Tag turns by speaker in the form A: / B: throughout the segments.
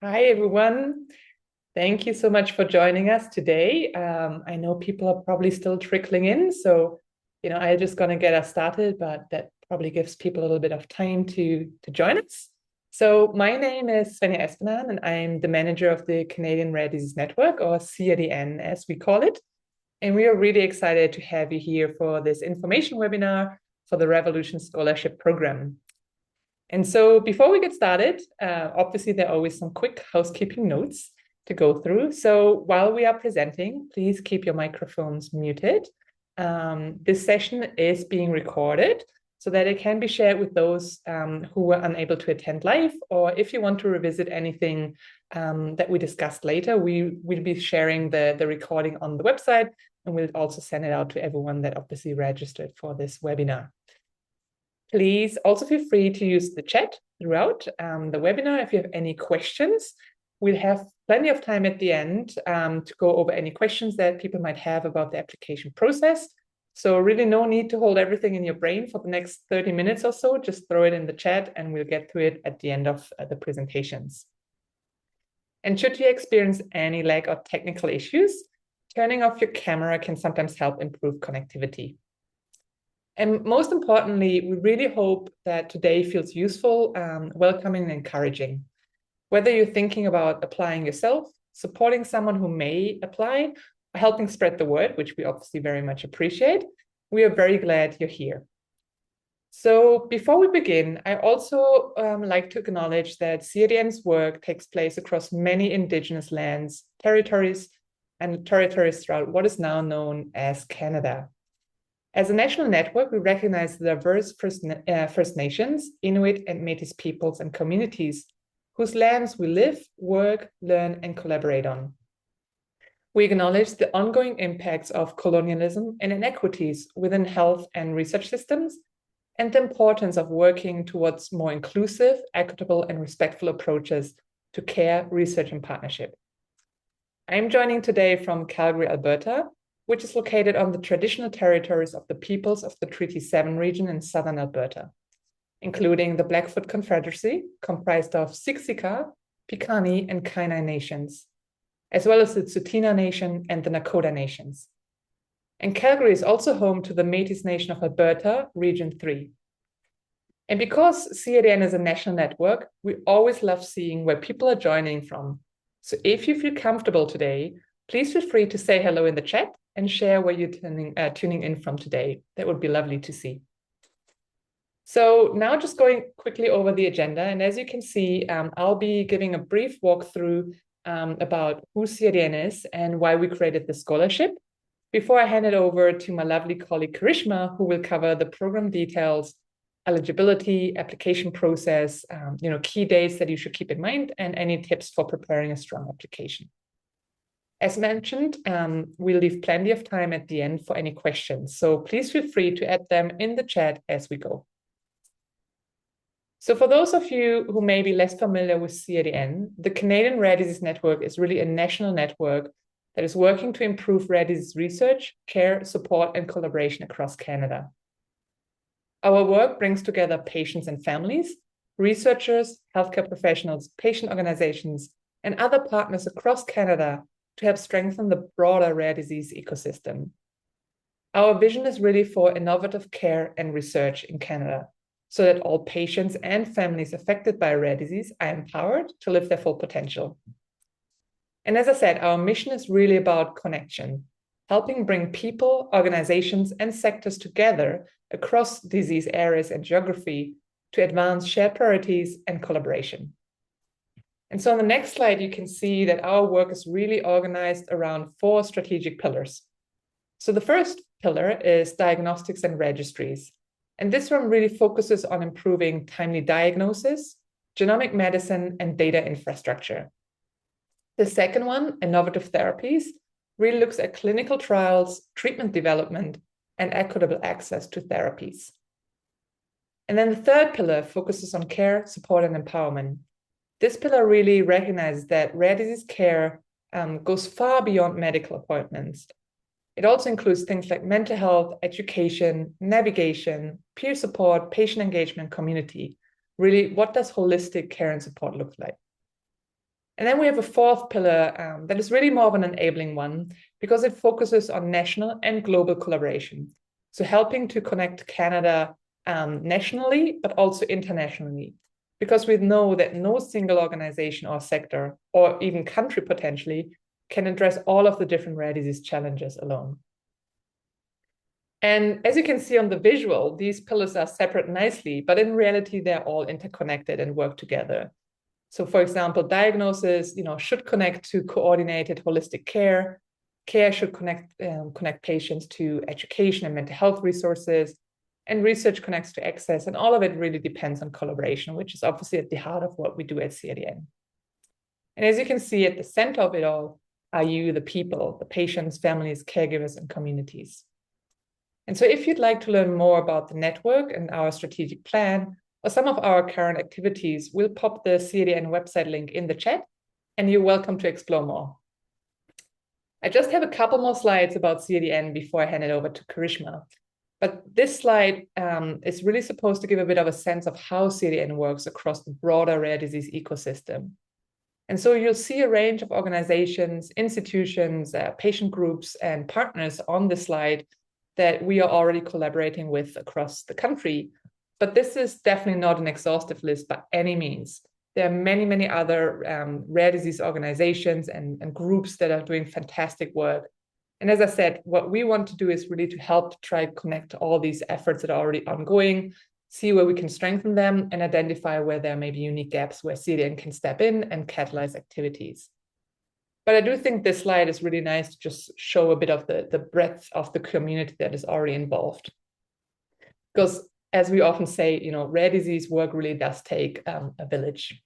A: Hi, everyone. Thank you so much for joining us today. I know people are probably still trickling in, so I'm just going to get us started, but that probably gives people a little bit of time to join us. So my name is Svenja Espenan, and I'm the manager of the Canadian Rare Disease Network, or CRDN as we call it. And we are really excited to have you here for this information webinar for the RAREvolution Scholarship Program. And so before we get started, obviously there are always some quick housekeeping notes to go through. So while we are presenting, please keep your microphones muted. This session is being recorded so that it can be shared with those who were unable to attend live, or if you want to revisit anything that we discussed later, we will be sharing the recording on the website, and we'll also send it out to everyone that obviously registered for this webinar. Please also feel free to use the chat throughout the webinar if you have any questions. We'll have plenty of time at the end to go over any questions that people might have about the application process. So really no need to hold everything in your brain for the next 30 minutes or so. Just throw it in the chat and we'll get to it at the end of the presentations. And should you experience any lag or technical issues, turning off your camera can sometimes help improve connectivity. And most importantly, we really hope that today feels useful, welcoming, and encouraging. Whether you're thinking about applying yourself, supporting someone who may apply, or helping spread the word, which we obviously very much appreciate, we are very glad you're here. So before we begin, I also like to acknowledge that CRDN's work takes place across many Indigenous lands, territories, and territories throughout what is now known as Canada. As a national network, we recognize the diverse First Nations, Inuit, and Métis peoples and communities whose lands we live, work, learn, and collaborate on. We acknowledge the ongoing impacts of colonialism and inequities within health and research systems, and the importance of working towards more inclusive, equitable, and respectful approaches to care, research, and partnership. I'm joining today from Calgary, Alberta, which is located on the traditional territories of the peoples of the Treaty 7 region in southern Alberta, including the Blackfoot Confederacy, comprised of Siksika, Piikani, and Kainai nations, as well as the Tsuut'ina Nation and the Nakota nations. And Calgary is also home to the Métis Nation of Alberta, Region 3. And because CRDN is a national network, we always love seeing where people are joining from. So if you feel comfortable today, please feel free to say hello in the chat and share where you're tuning in from today. That would be lovely to see. So now just going quickly over the agenda. And as you can see, I'll be giving a brief walkthrough about who CRDN is and why we created the scholarship before I hand it over to my lovely colleague, Karishma, who will cover the program details, eligibility, application process, key dates that you should keep in mind, and any tips for preparing a strong application. As mentioned, we'll leave plenty of time at the end for any questions, so please feel free to add them in the chat as we go. So for those of you who may be less familiar with CRDN, the Canadian Rare Disease Network is really a national network that is working to improve rare disease research, care, support, and collaboration across Canada. Our work brings together patients and families, researchers, healthcare professionals, patient organizations, and other partners across Canada to help strengthen the broader rare disease ecosystem. Our vision is really for innovative care and research in Canada, so that all patients and families affected by rare disease are empowered to live their full potential. And as I said, our mission is really about connection, helping bring people, organizations, and sectors together across disease areas and geography to advance shared priorities and collaboration. And so on the next slide, you can see that our work is really organized around 4 strategic pillars. So the first pillar is diagnostics and registries. And this one really focuses on improving timely diagnosis, genomic medicine, and data infrastructure. The second one, innovative therapies, really looks at clinical trials, treatment development, and equitable access to therapies. And then the third pillar focuses on care, support, and empowerment. This pillar really recognizes that rare disease care goes far beyond medical appointments. It also includes things like mental health, education, navigation, peer support, patient engagement, community. Really, what does holistic care and support look like? And then we have a fourth pillar that is really more of an enabling one because it focuses on national and global collaboration. So helping to connect Canada nationally, but also internationally, because we know that no single organization or sector or even country potentially can address all of the different rare disease challenges alone. And as you can see on the visual, these pillars are separate nicely, but in reality, they're all interconnected and work together. So for example, diagnosis, should connect to coordinated holistic care. Care should connect patients to education and mental health resources. And research connects to access. And all of it really depends on collaboration, which is obviously at the heart of what we do at CRDN. And as you can see, at the center of it all are you, the people, the patients, families, caregivers, and communities. And so if you'd like to learn more about the network and our strategic plan, or some of our current activities, we'll pop the CRDN website link in the chat, and you're welcome to explore more. I just have a couple more slides about CRDN before I hand it over to Karishma. But this slide is really supposed to give a bit of a sense of how CRDN works across the broader rare disease ecosystem. And so you'll see a range of organizations, institutions, patient groups, and partners on this slide that we are already collaborating with across the country. But this is definitely not an exhaustive list by any means. There are many, many other rare disease organizations and groups that are doing fantastic work. And as I said, what we want to do is really to help try to connect all these efforts that are already ongoing, see where we can strengthen them, and identify where there may be unique gaps where CRDN can step in and catalyze activities. But I do think this slide is really nice to just show a bit of the breadth of the community that is already involved. Because as we often say, rare disease work really does take a village.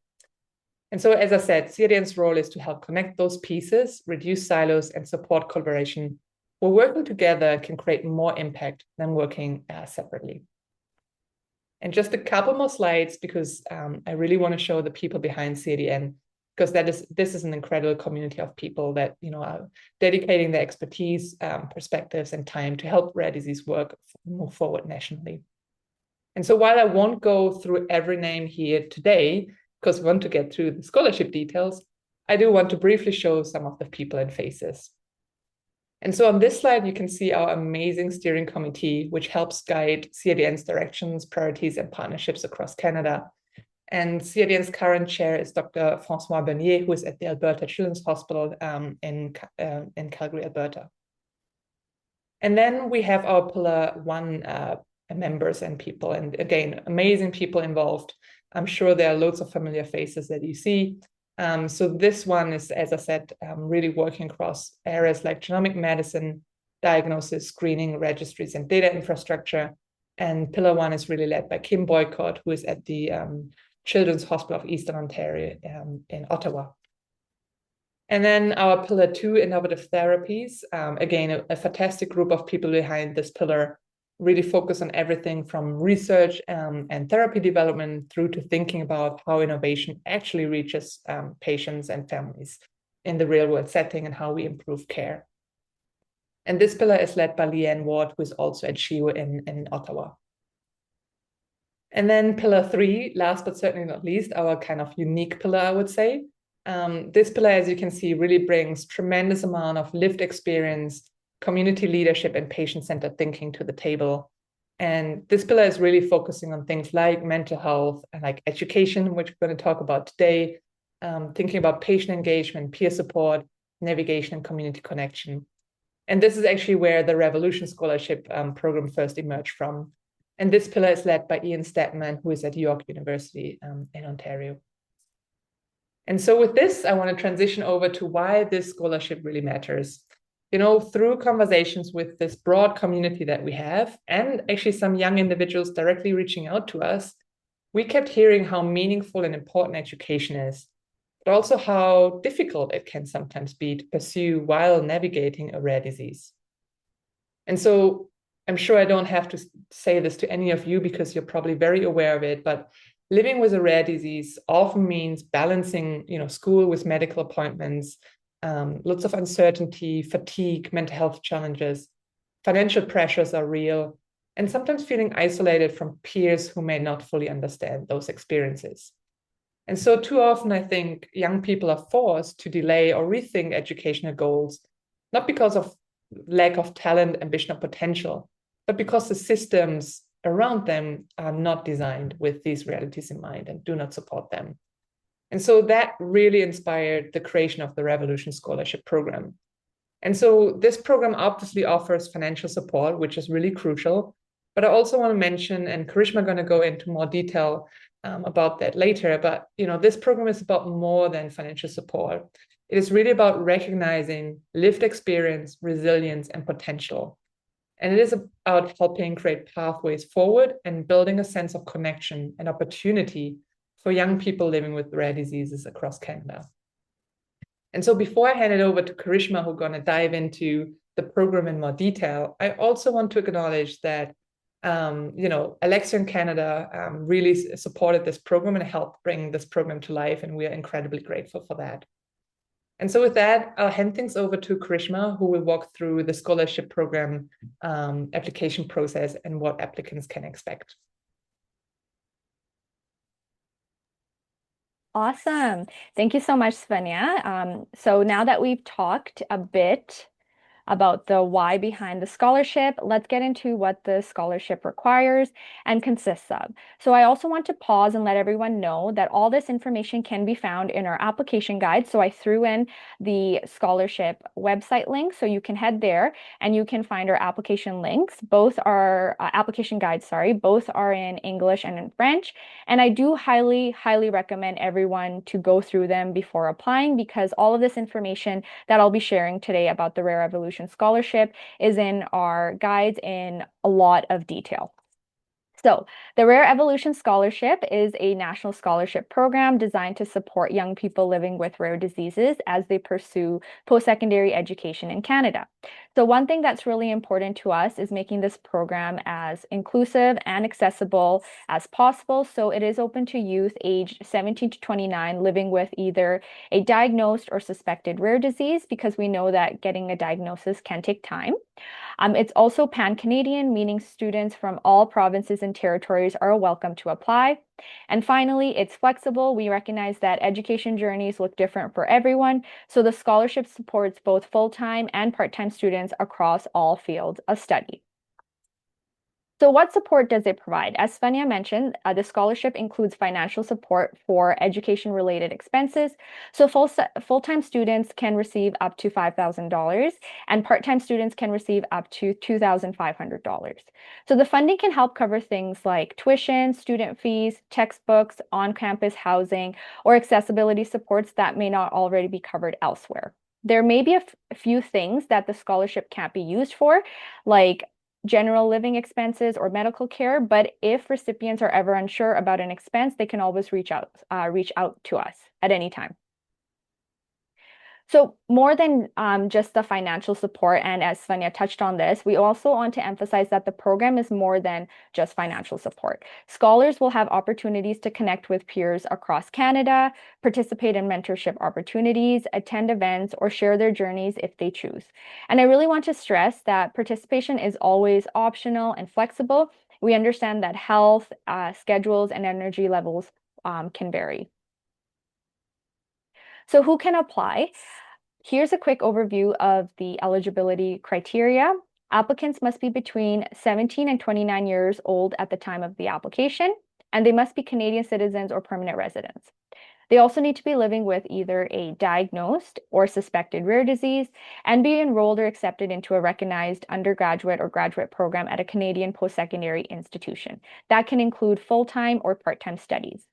A: And so, as I said, CRDN's role is to help connect those pieces, reduce silos, and support collaboration, where working together can create more impact than working separately. And just a couple more slides, because I really want to show the people behind CRDN, because this is an incredible community of people that are dedicating their expertise, perspectives, and time to help rare disease work move forward nationally. And so while I won't go through every name here today, because we want to get through the scholarship details, I do want to briefly show some of the people and faces. And so on this slide, you can see our amazing steering committee, which helps guide CRDN's directions, priorities, and partnerships across Canada. And CRDN's current chair is Dr. François Bernier, who is at the Alberta Children's Hospital in Calgary, Alberta. And then we have our Pillar 1 members and people. And again, amazing people involved. I'm sure there are loads of familiar faces that you see. So this one is, as I said, really working across areas like genomic medicine, diagnosis, screening, registries, and data infrastructure. And Pillar 1 is really led by Kim Boycott, who is at the Children's Hospital of Eastern Ontario in Ottawa. And then our Pillar 2, Innovative Therapies, again, a fantastic group of people behind this pillar, really focus on everything from research and therapy development through to thinking about how innovation actually reaches patients and families in the real world setting and how we improve care. And this pillar is led by Leanne Ward, who is also at SHIU in Ottawa. And then Pillar 3, last but certainly not least, our kind of unique pillar, I would say. This pillar, as you can see, really brings tremendous amount of lived experience, community leadership, and patient-centered thinking to the table. And this pillar is really focusing on things like mental health and like education, which we're going to talk about today, thinking about patient engagement, peer support, navigation, and community connection. And this is actually where the RAREvolution Scholarship Program first emerged from. And this pillar is led by Ian Statman, who is at York University in Ontario. And so with this, I want to transition over to why this scholarship really matters. Through conversations with this broad community that we have, and actually some young individuals directly reaching out to us, we kept hearing how meaningful and important education is, but also how difficult it can sometimes be to pursue while navigating a rare disease. And so I'm sure I don't have to say this to any of you because you're probably very aware of it, but living with a rare disease often means balancing, school with medical appointments, lots of uncertainty, fatigue, mental health challenges, financial pressures are real, and sometimes feeling isolated from peers who may not fully understand those experiences. And so too often, I think young people are forced to delay or rethink educational goals, not because of lack of talent, ambition, or potential, but because the systems around them are not designed with these realities in mind and do not support them. And so that really inspired the creation of the RAREvolution Scholarship Program. And so this program obviously offers financial support, which is really crucial. But I also want to mention, and Karishma going to go into more detail about that later, but this program is about more than financial support. It is really about recognizing lived experience, resilience, and potential. And it is about helping create pathways forward and building a sense of connection and opportunity for young people living with rare diseases across Canada. And so before I hand it over to Karishma, who's going to dive into the program in more detail, I also want to acknowledge that, Alexion Canada really supported this program and helped bring this program to life. And we are incredibly grateful for that. And so with that, I'll hand things over to Karishma, who will walk through the scholarship program application process and what applicants can expect.
B: Awesome. Thank you so much, Svenja. So now that we've talked a bit about the why behind the scholarship, let's get into what the scholarship requires and consists of. So I also want to pause and let everyone know that all this information can be found in our application guide. So I threw in the scholarship website link, so you can head there and you can find our application links. Both are application guides, sorry, both are in English and in French. And I do highly, highly recommend everyone to go through them before applying, because all of this information that I'll be sharing today about the RAREvolution Scholarship is in our guides in a lot of detail. So, the RAREvolution Scholarship is a national scholarship program designed to support young people living with rare diseases as they pursue post-secondary education in Canada. So, one thing that's really important to us is making this program as inclusive and accessible as possible. So, it is open to youth aged 17 to 29 living with either a diagnosed or suspected rare disease, because we know that getting a diagnosis can take time. It's also pan-Canadian, meaning students from all provinces and territories are welcome to apply. And finally, it's flexible. We recognize that education journeys look different for everyone, so the scholarship supports both full-time and part-time students across all fields of study. So what support does it provide? As Svenja mentioned, the scholarship includes financial support for education-related expenses. So full-time students can receive up to $5,000 and part-time students can receive up to $2,500. So the funding can help cover things like tuition, student fees, textbooks, on-campus housing, or accessibility supports that may not already be covered elsewhere. There may be a few things that the scholarship can't be used for, like general living expenses or medical care, but if recipients are ever unsure about an expense, they can always reach out to us at any time. So more than just the financial support, and as Svenja touched on this, we also want to emphasize that the program is more than just financial support. Scholars will have opportunities to connect with peers across Canada, participate in mentorship opportunities, attend events, or share their journeys if they choose. And I really want to stress that participation is always optional and flexible. We understand that health, schedules, and energy levels can vary. So who can apply? Here's a quick overview of the eligibility criteria. Applicants must be between 17 and 29 years old at the time of the application, and they must be Canadian citizens or permanent residents. They also need to be living with either a diagnosed or suspected rare disease and be enrolled or accepted into a recognized undergraduate or graduate program at a Canadian post-secondary institution. That can include full-time or part-time studies.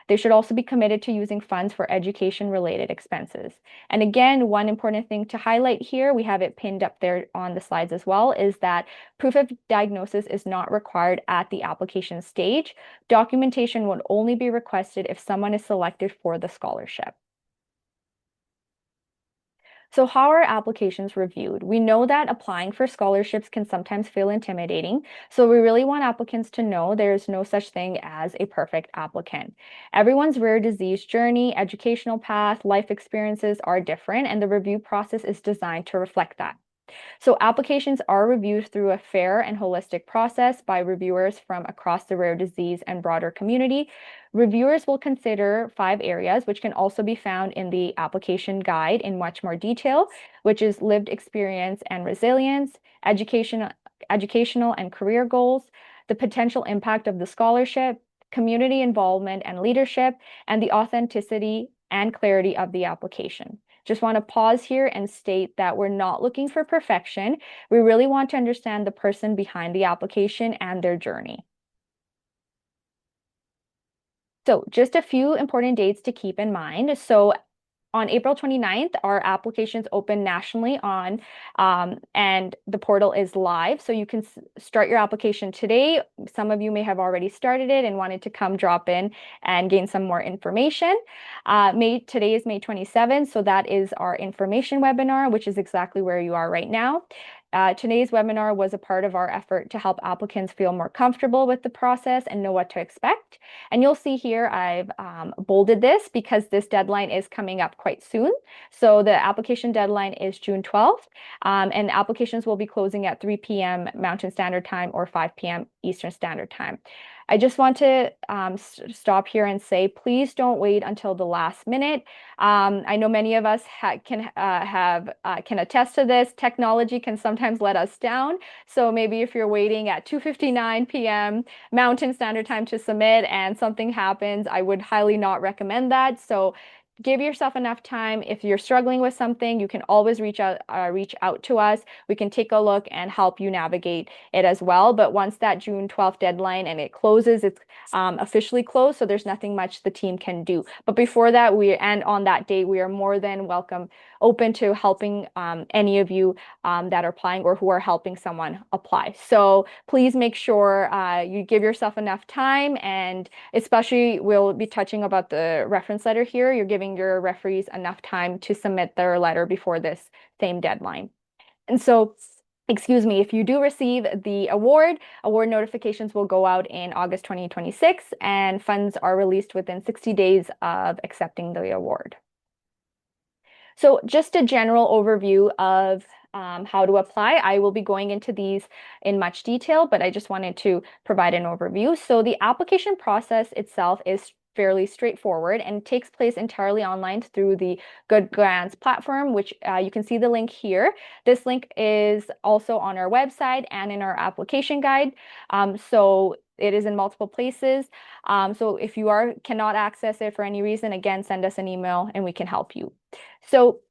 B: They should also be committed to using funds for education-related expenses. And again, one important thing to highlight here, we have it pinned up there on the slides as well, is that proof of diagnosis is not required at the application stage. Documentation would only be requested if someone is selected for the scholarship. So how are applications reviewed? We know that applying for scholarships can sometimes feel intimidating, so we really want applicants to know there's no such thing as a perfect applicant. Everyone's rare disease journey, educational path, life experiences are different, and the review process is designed to reflect that. So applications are reviewed through a fair and holistic process by reviewers from across the rare disease and broader community. Reviewers will consider 5 areas, which can also be found in the application guide in much more detail, which is lived experience and resilience, educational and career goals, the potential impact of the scholarship, community involvement and leadership, and the authenticity and clarity of the application. Just want to pause here and state that we're not looking for perfection. We really want to understand the person behind the application and their journey. So just a few important dates to keep in mind. So on April 29th, our applications open nationally on, and the portal is live. So you can start your application today. Some of you may have already started it and wanted to come drop in and gain some more information. Today is May 27th, so that is our information webinar, which is exactly where you are right now. Today's webinar was a part of our effort to help applicants feel more comfortable with the process and know what to expect. And you'll see here I've bolded this because this deadline is coming up quite soon. So the application deadline is June 12th, and applications will be closing at 3 p.m. Mountain Standard Time or 5 p.m. Eastern Standard Time. I just want to stop here and say, please don't wait until the last minute. I know many of us can attest to this. Technology can sometimes let us down. So maybe if you're waiting at 2:59 p.m. Mountain Standard Time to submit and something happens, I would highly not recommend that. So give yourself enough time. If you're struggling with something, you can always reach out to us. We can take a look and help you navigate it as well. But once that June 12th deadline and it closes, it's officially closed, so there's nothing much the team can do. But before that, and on that date, we are more than open to helping any of you that are applying or who are helping someone apply. So please make sure you give yourself enough time, and especially we'll be touching about the reference letter here. You're giving your referees enough time to submit their letter before this same deadline. And so, excuse me, if you do receive the award notifications will go out in August 2026, and funds are released within 60 days of accepting the award. So just a general overview of how to apply. I will be going into these in much detail, but I just wanted to provide an overview. So the application process itself is fairly straightforward and takes place entirely online through the Good Grants platform, which you can see the link here. This link is also on our website and in our application guide. So it is in multiple places. So if you cannot access it for any reason, again, send us an email and we can help you. So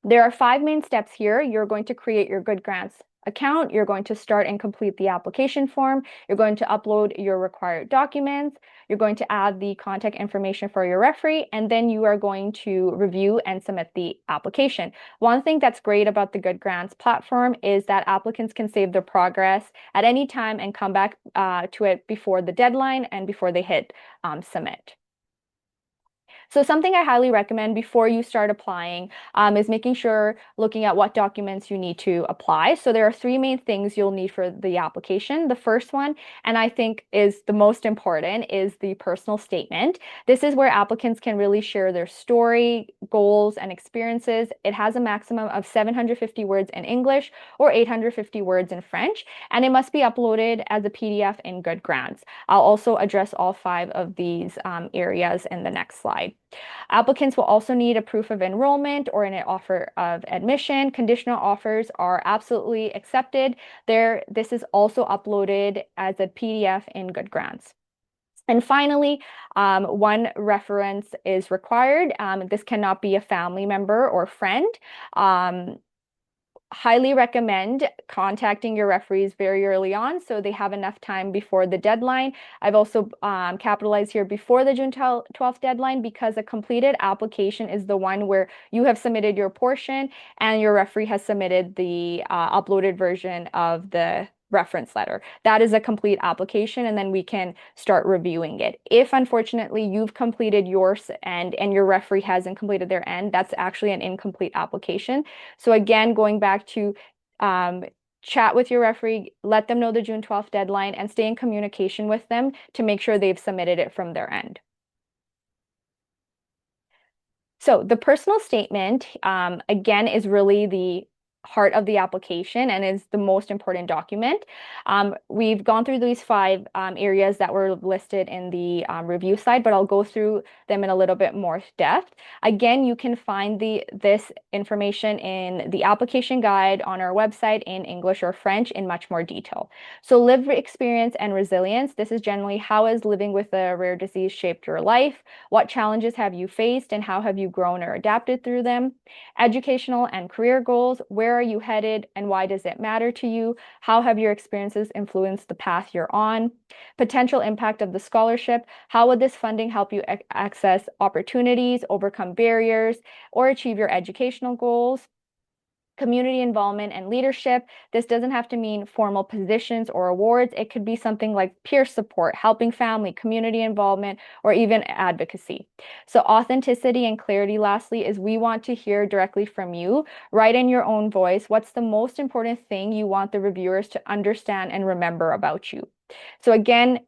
B: there are 5 main steps here. You're going to create your Good Grants account. You're going to start and complete the application form. You're going to upload your required documents. You're going to add the contact information for your referee, and then you are going to review and submit the application. One thing that's great about the Good Grants platform is that applicants can save their progress at any time and come back to it before the deadline and before they hit submit. So something I highly recommend before you start applying is looking at what documents you need to apply. So there are 3 main things you'll need for the application. The first one, and I think is the most important, is the personal statement. This is where applicants can really share their story, goals, and experiences. It has a maximum of 750 words in English or 850 words in French, and it must be uploaded as a PDF in Good Grants. I'll also address all 5 of these areas in the next slide. Applicants will also need a proof of enrollment or an offer of admission. Conditional offers are absolutely accepted. This is also uploaded as a PDF in Good Grants. And finally, 1 reference is required. This cannot be a family member or friend. Highly recommend contacting your referees very early on so they have enough time before the deadline. I've also capitalized here before the June 12th deadline because a completed application is the one where you have submitted your portion and your referee has submitted the uploaded version of the reference letter. That is a complete application, and then we can start reviewing it. If unfortunately you've completed yours and your referee hasn't completed their end, that's actually an incomplete application. So again, going back to chat with your referee, let them know the June 12th deadline, and stay in communication with them to make sure they've submitted it from their end. So the personal statement, again, is really the heart of the application and is the most important document. We've gone through these 5 areas that were listed in the review slide, but I'll go through them in a little bit more depth. Again, you can find this information in the application guide on our website in English or French in much more detail. So lived experience and resilience. This is generally how has living with a rare disease shaped your life? What challenges have you faced and how have you grown or adapted through them? Educational and career goals. Where are you headed and why does it matter to you? How have your experiences influenced the path you're on? Potential impact of the scholarship. How would this funding help you access opportunities, overcome barriers, or achieve your educational goals? Community involvement and leadership. This doesn't have to mean formal positions or awards. It could be something like peer support, helping family, community involvement, or even advocacy. So authenticity and clarity, lastly, is we want to hear directly from you. Write in your own voice. What's the most important thing you want the reviewers to understand and remember about you? So again,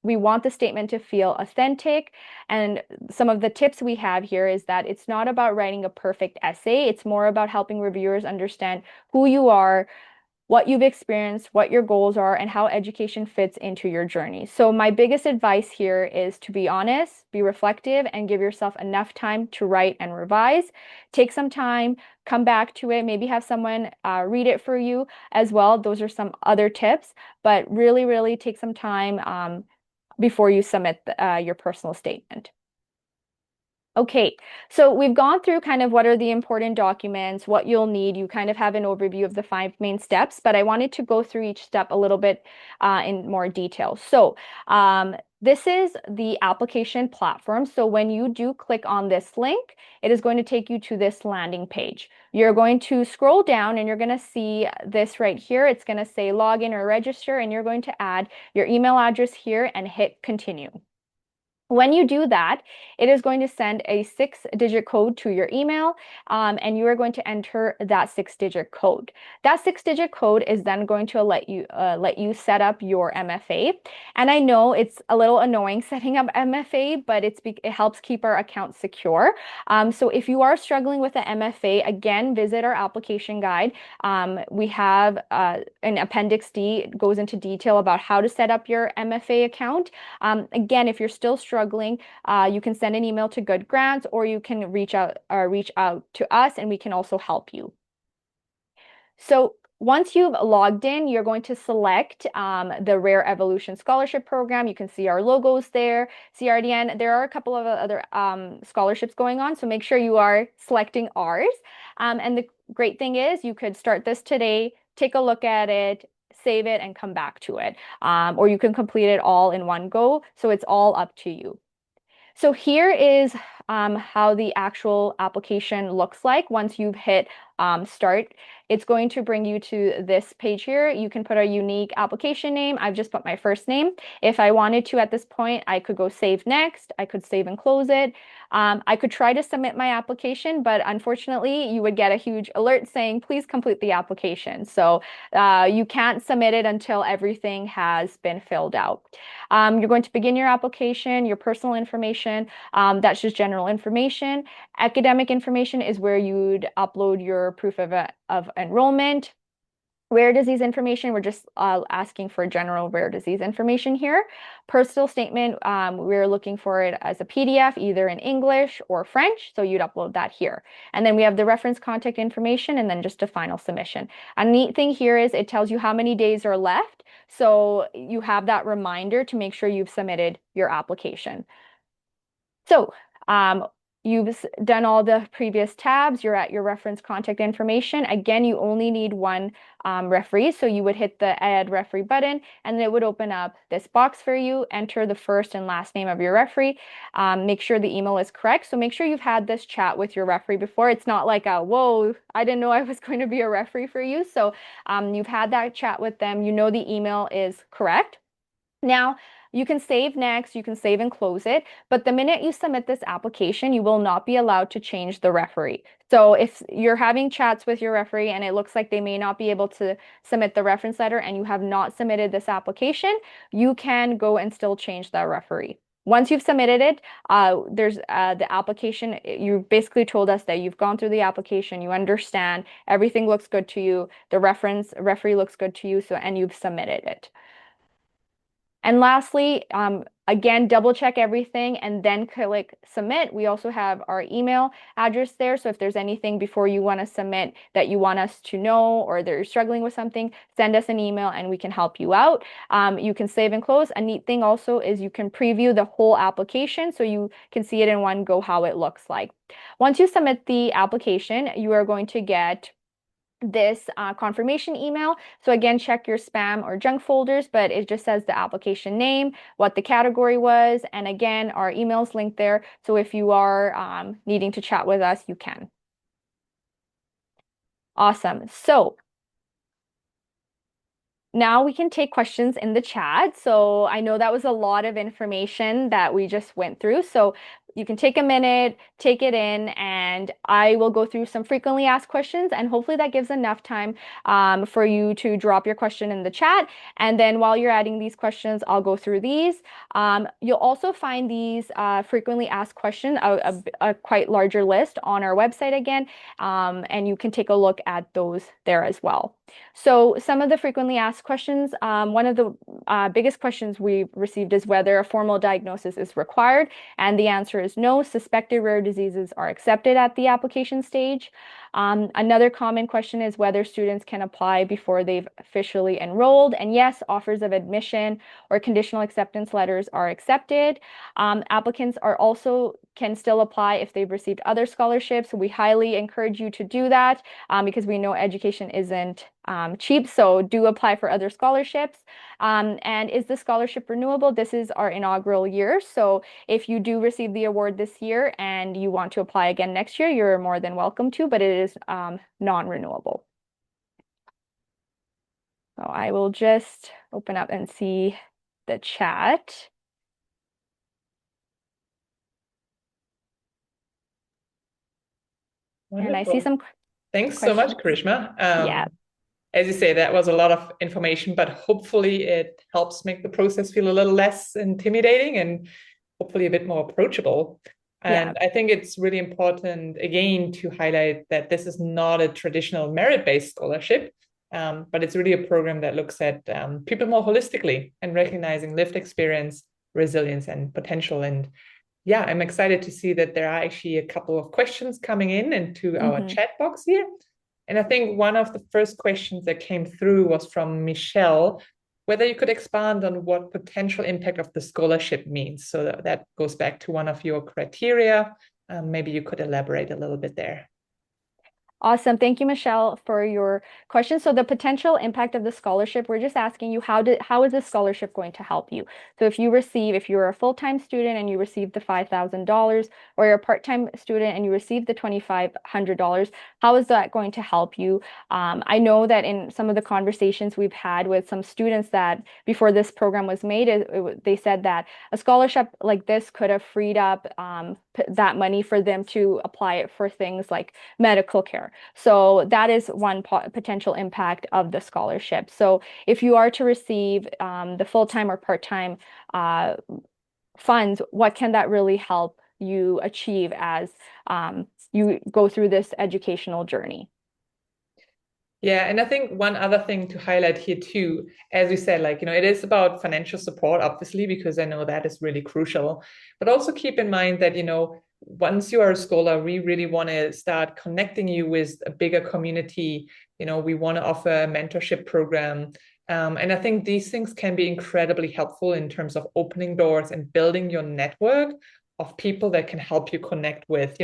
B: we want the statement to feel authentic. And some of the tips we have here is that it's not about writing a perfect essay. It's more about helping reviewers understand who you are, what you've experienced, what your goals are, and how education fits into your journey. So my biggest advice here is to be honest, be reflective, and give yourself enough time to write and revise. Take some time, come back to it, maybe have someone read it for you as well. Those are some other tips, but really, really take some time before you submit your personal statement. Okay, so we've gone through kind of what are the important documents, what you'll need. You kind of have an overview of the 5 main steps, but I wanted to go through each step a little bit in more detail. So this is the application platform. So when you do click on this link, it is going to take you to this landing page. You're going to scroll down and you're going to see this right here. It's going to say login or register, and you're going to add your email address here and hit continue. When you do that, it is going to send a 6-digit code to your email, and you are going to enter that 6-digit code. That 6-digit code is then going to let you set up your MFA. And I know it's a little annoying setting up MFA, but it helps keep our account secure. So if you are struggling with the MFA, again, visit our application guide. We have an Appendix D goes into detail about how to set up your MFA account. Again, if you're still struggling, you can send an email to Good Grants, or you can reach out to us and we can also help you. So once you've logged in, you're going to select the RAREvolution Scholarship Program. You can see our logos there, CRDN. There are a couple of other scholarships going on, so make sure you are selecting ours. And the great thing is you could start this today, take a look at it, save it, and come back to it. Or you can complete it all in one go. So it's all up to you. So here is how the actual application looks like once you've hit start. It's going to bring you to this page here. You can put a unique application name. I've just put my first name. If I wanted to at this point, I could go save next. I could save and close it. I could try to submit my application, but unfortunately, you would get a huge alert saying, please complete the application. So you can't submit it until everything has been filled out. You're going to begin your application, your personal information. That's just general information. Academic information is where you'd upload your proof of enrollment. Rare disease information, we're just asking for general rare disease information here. Personal statement, we're looking for it as a PDF, either in English or French, so you'd upload that here. And then we have the reference contact information and then just a final submission. A neat thing here is it tells you how many days are left, so you have that reminder to make sure you've submitted your application. So you've done all the previous tabs. You're at your reference contact information. Again, you only need one referee. So you would hit the add referee button and it would open up this box for you. Enter the first and last name of your referee. Make sure the email is correct. So make sure you've had this chat with your referee before. It's not like a, whoa, I didn't know I was going to be a referee for you. So you've had that chat with them. You know the email is correct. Now, you can save next, you can save and close it, but the minute you submit this application, you will not be allowed to change the referee. So if you're having chats with your referee and it looks like they may not be able to submit the reference letter and you have not submitted this application, you can go and still change that referee. once you've submitted it, there's the application. You basically told us that you've gone through the application, you understand, everything looks good to you, the referee looks good to you, so and you've submitted it. And lastly, again, double check everything and then click submit. We also have our email address there. So if there's anything before you want to submit that you want us to know or that you're struggling with something, send us an email and we can help you out. You can save and close. A neat thing also is you can preview the whole application so you can see it in one go how it looks like. Once you submit the application, you are going to get this confirmation email. So again, check your spam or junk folders, but it just says the application name, what the category was, and again, our email's linked there. So if you are needing to chat with us, you can. Awesome. So now we can take questions in the chat. So I know that was a lot of information that we just went through. So you can take a minute, take it in, and I will go through some frequently asked questions, and hopefully that gives enough time for you to drop your question in the chat. And then while you're adding these questions, I'll go through these. You'll also find these frequently asked questions, a quite larger list on our website again, and you can take a look at those there as well. So some of the frequently asked questions, one of the biggest questions we've received is whether a formal diagnosis is required, and the answer is no. Suspected rare diseases are accepted at the application stage. Another common question is whether students can apply before they've officially enrolled, and yes, offers of admission or conditional acceptance letters are accepted. Applicants can still apply if they've received other scholarships. We highly encourage you to do that because we know education isn't cheap, so do apply for other scholarships. And is the scholarship renewable? This is our inaugural year, so if you do receive the award this year and you want to apply again next year, you're more than welcome to, but it is non-renewable. So I will just open up and see the chat.
A: Wonderful.
B: And I see some
A: Thanks
B: questions.
A: so much, Karishma.
B: Yeah.
A: As you say, that was a lot of information, but hopefully it helps make the process feel a little less intimidating and hopefully a bit more approachable. And I think it's really important, again, to highlight that this is not a traditional merit-based scholarship, but it's really a program that looks at people more holistically and recognizing lived experience, resilience, and potential. And yeah, I'm excited to see that there are actually a couple of questions coming in into our chat box here. And I think one of the first questions that came through was from Michelle, whether you could expand on what potential impact of the scholarship means. So that goes back to one of your criteria. Maybe you could elaborate a little bit there.
B: Awesome. Thank you, Michelle, for your question. So the potential impact of the scholarship, we're just asking you, how is this scholarship going to help you? So if you're a full-time student and you receive the $5,000, or you're a part-time student and you receive the $2,500, how is that going to help you? I know that in some of the conversations we've had with some students that before this program was made, they said that a scholarship like this could have freed up that money for them to apply it for things like medical care. So that is one potential impact of the scholarship. So if you are to receive the full-time or part-time funds, what can that really help you achieve as you go through this educational journey?
A: Yeah, and I think one other thing to highlight here too, as we said, it is about financial support, obviously, because I know that is really crucial. But also keep in mind that, once you are a scholar, we really want to start connecting you with a bigger community. We want to offer a mentorship program. And I think these things can be incredibly helpful in terms of opening doors and building your network of people that can help you connect with,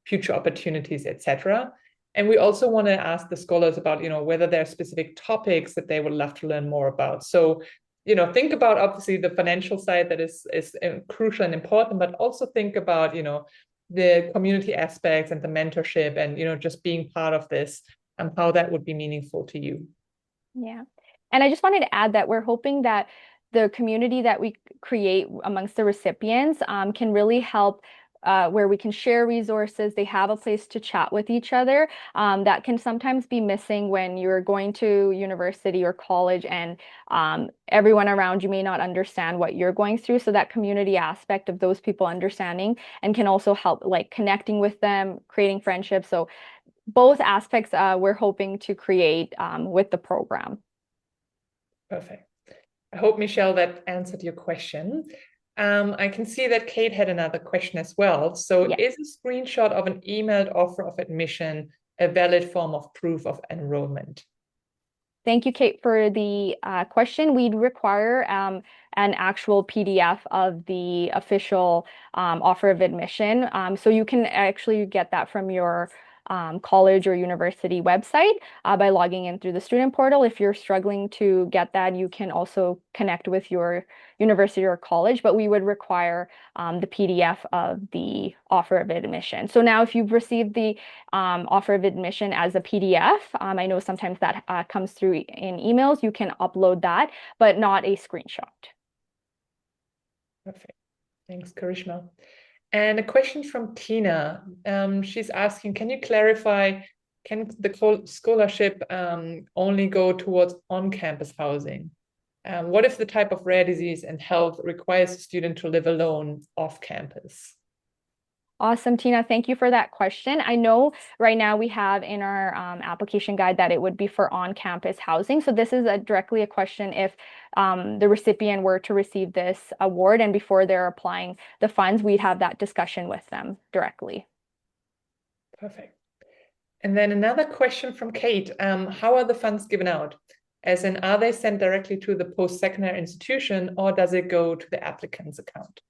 A: future opportunities, etc. And we also want to ask the scholars about, whether there are specific topics that they would love to learn more about. So, think about obviously the financial side that is crucial and important, but also think about, the community aspects and the mentorship and, just being part of this and how that would be meaningful to you.
B: Yeah. And I just wanted to add that we're hoping that the community that we create amongst the recipients can really help where we can share resources. They have a place to chat with each other. That can sometimes be missing when you're going to university or college and everyone around you may not understand what you're going through. So that community aspect of those people understanding and can also help like connecting with them, creating friendships. So both aspects we're hoping to create with the program.
A: Perfect. I hope, Michelle, that answered your question. I can see that Kate had another question as well. So
B: Yes.
A: is a screenshot of an emailed offer of admission a valid form of proof of enrollment?
B: Thank you, Kate, for the question. We'd require an actual PDF of the official offer of admission. So you can actually get that from your college or university website by logging in through the student portal. If you're struggling to get that, you can also connect with your university or college, but we would require the PDF of the offer of admission. So now if you've received the offer of admission as a PDF, I know sometimes that comes through in emails, you can upload that, but not a screenshot.
A: Perfect. Thanks, Karishma. And a question from Tina. She's asking, can you clarify, can the scholarship only go towards on-campus housing? What if the type of rare disease and health requires a student to live alone off campus?
B: Awesome, Tina. Thank you for that question. I know right now we have in our application guide that it would be for on-campus housing. So this is directly a question if the recipient were to receive this award and before they're applying the funds, we'd have that discussion with them directly.
A: Perfect. And then another question from Kate. How are the funds given out? As in, are they sent directly to the post-secondary institution or does it go to the applicant's account?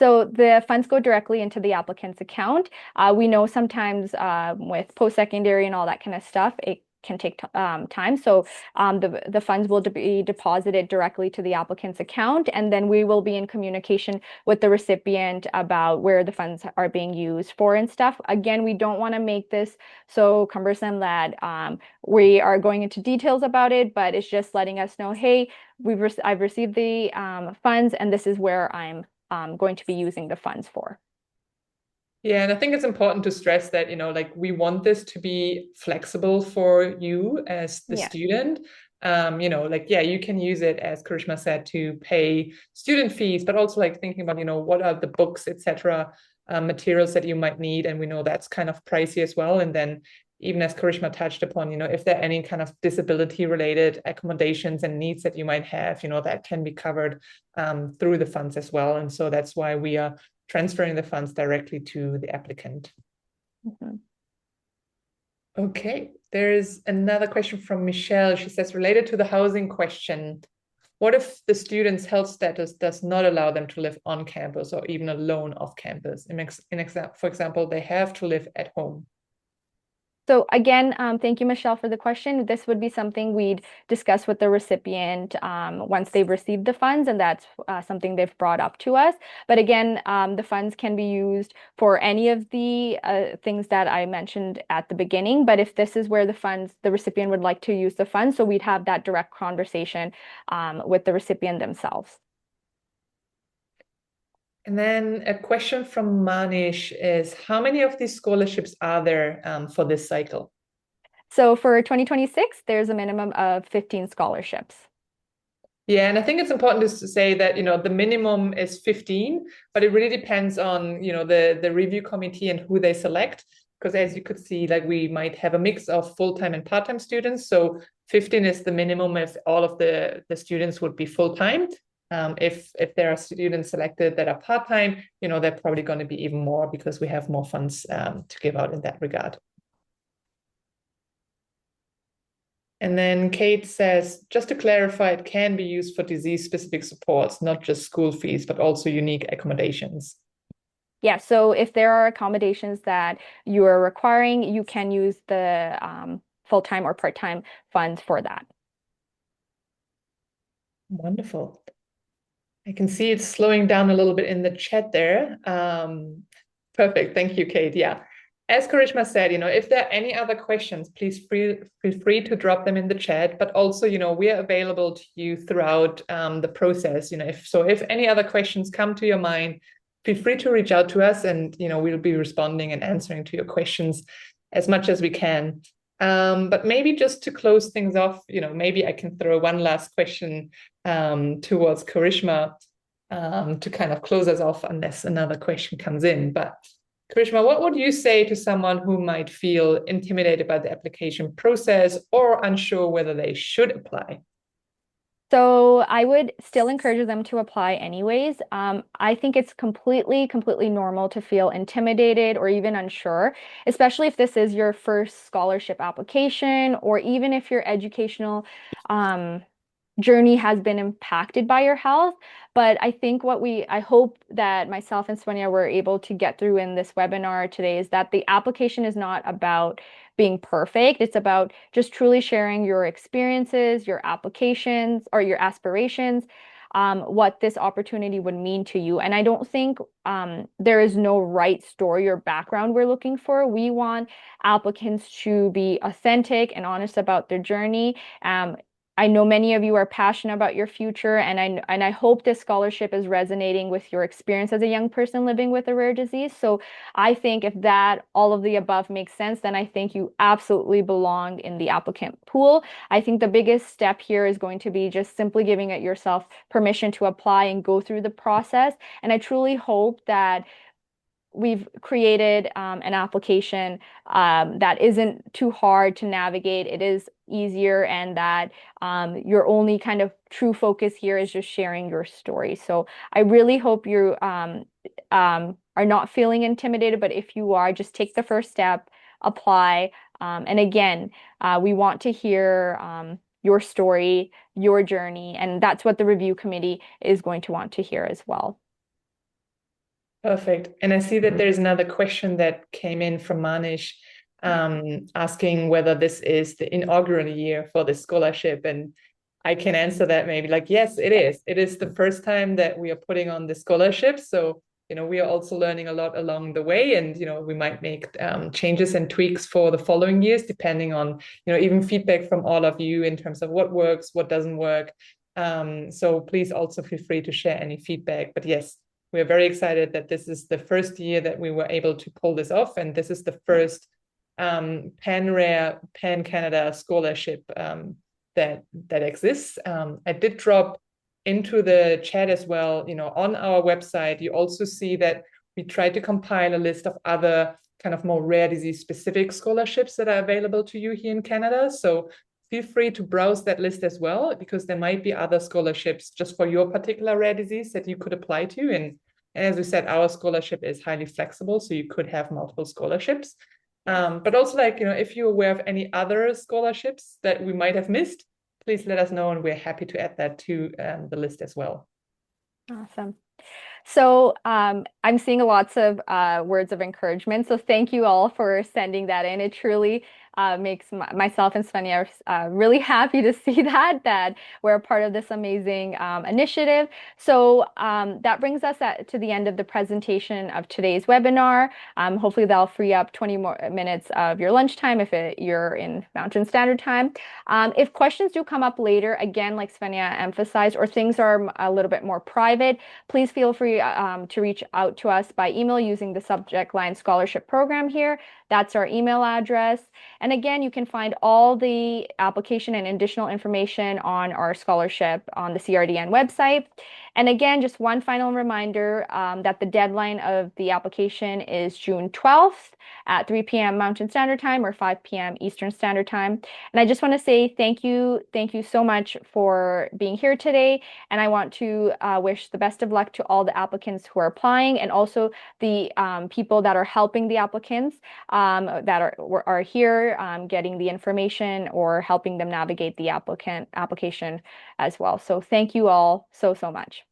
B: So the funds go directly into the applicant's account. We know sometimes with post-secondary and all that kind of stuff, it can take time. So the funds will be deposited directly to the applicant's account, and then we will be in communication with the recipient about where the funds are being used for and stuff. Again, we don't want to make this so cumbersome that we are going into details about it, but it's just letting us know, hey, I've received the funds, and this is where I'm going to be using the funds for.
A: Yeah, and I think it's important to stress that, like we want this to be flexible for you as the student. You can use it, as Karishma said, to pay student fees, but also like thinking about, what are the books, etc., materials that you might need. And we know that's kind of pricey as well. And then even as Karishma touched upon, if there are any kind of disability related accommodations and needs that you might have, that can be covered through the funds as well. And so that's why we are transferring the funds directly to the applicant.
B: Mm-hmm.
A: Okay, there's another question from Michelle. She says, related to the housing question, what if the student's health status does not allow them to live on campus or even alone off campus? For example, they have to live at home.
B: So again, thank you, Michelle, for the question. This would be something we'd discuss with the recipient once they've received the funds, and that's something they've brought up to us. But again, the funds can be used for any of the things that I mentioned at the beginning. But if this is where the recipient would like to use the funds, so we'd have that direct conversation with the recipient themselves.
A: And then a question from Manish is, how many of these scholarships are there for this cycle?
B: So for 2026, there's a minimum of 15 scholarships.
A: Yeah, and I think it's important to say that, the minimum is 15, but it really depends on, the review committee and who they select. Because as you could see, like we might have a mix of full-time and part-time students. So 15 is the minimum if all of the students would be full-time. If there are students selected that are part-time, they're probably going to be even more because we have more funds to give out in that regard. And then Kate says, just to clarify, it can be used for disease-specific supports, not just school fees, but also unique accommodations.
B: Yeah, so if there are accommodations that you are requiring, you can use the full-time or part-time funds for that.
A: Wonderful. I can see it's slowing down a little bit in the chat there. Perfect. Thank you, Kate. Yeah. As Karishma said, if there are any other questions, please feel free to drop them in the chat. But also, we are available to you throughout the process. If any other questions come to your mind, feel free to reach out to us, and we'll be responding and answering to your questions as much as we can. But maybe just to close things off, maybe I can throw one last question towards Karishma to kind of close us off, unless another question comes in. But Karishma, what would you say to someone who might feel intimidated by the application process or unsure whether they should apply?
B: So I would still encourage them to apply anyways. I think it's completely normal to feel intimidated or even unsure, especially if this is your first scholarship application, or even if your educational journey has been impacted by your health. But I think I hope that myself and Sonia were able to get through in this webinar today is that the application is not about being perfect. It's about just truly sharing your experiences, your applications, or your aspirations, what this opportunity would mean to you. And I don't think there is no right story or background we're looking for. We want applicants to be authentic and honest about their journey. I know many of you are passionate about your future, and I hope this scholarship is resonating with your experience as a young person living with a rare disease. So I think if that all of the above makes sense, then I think you absolutely belong in the applicant pool. I think the biggest step here is going to be just simply giving it yourself permission to apply and go through the process. And I truly hope that we've created an application that isn't too hard to navigate. It is easier, and that your only kind of true focus here is just sharing your story. So I really hope you are not feeling intimidated, but if you are, just take the first step, apply. And again, we want to hear your story, your journey, and that's what the review committee is going to want to hear as well.
A: Perfect. And I see that there's another question that came in from Manish, asking whether this is the inaugural year for the scholarship. And I can answer that maybe like, yes, it is. It is the first time that we are putting on the scholarship. So, we are also learning a lot along the way. And, we might make changes and tweaks for the following years, depending on, even feedback from all of you in terms of what works, what doesn't work. So please also feel free to share any feedback. But yes, we're very excited that this is the first year that we were able to pull this off. And this is the first pan-rare, pan-Canada scholarship that exists. I did drop into the chat as well, on our website, you also see that we try to compile a list of other kind of more rare disease specific scholarships that are available to you here in Canada. So feel free to browse that list as well, because there might be other scholarships just for your particular rare disease that you could apply to. And as we said, our scholarship is highly flexible, so you could have multiple scholarships. But also, if you're aware of any other scholarships that we might have missed, please let us know, and we're happy to add that to the list as well.
B: Awesome. So I'm seeing lots of words of encouragement. So thank you all for sending that in. It truly makes myself and Svenja really happy to see that we're a part of this amazing initiative. So that brings us to the end of the presentation of today's webinar. Hopefully that'll free up 20 more minutes of your lunchtime if you're in Mountain Standard Time. If questions do come up later, again, like Svenja emphasized, or things are a little bit more private, please feel free to reach out to us by email using the subject line Scholarship Program here. That's our email address. And again, you can find all the application and additional information on our scholarship on the CRDN website. And again, just one final reminder that the deadline of the application is June 12th at 3 p.m. Mountain Standard Time or 5 p.m. Eastern Standard Time. And I just want to say thank you so much for being here today. And I want to wish the best of luck to all the applicants who are applying, and also the people that are helping the applicants that are here getting the information or helping them navigate the application as well. So thank you all so much.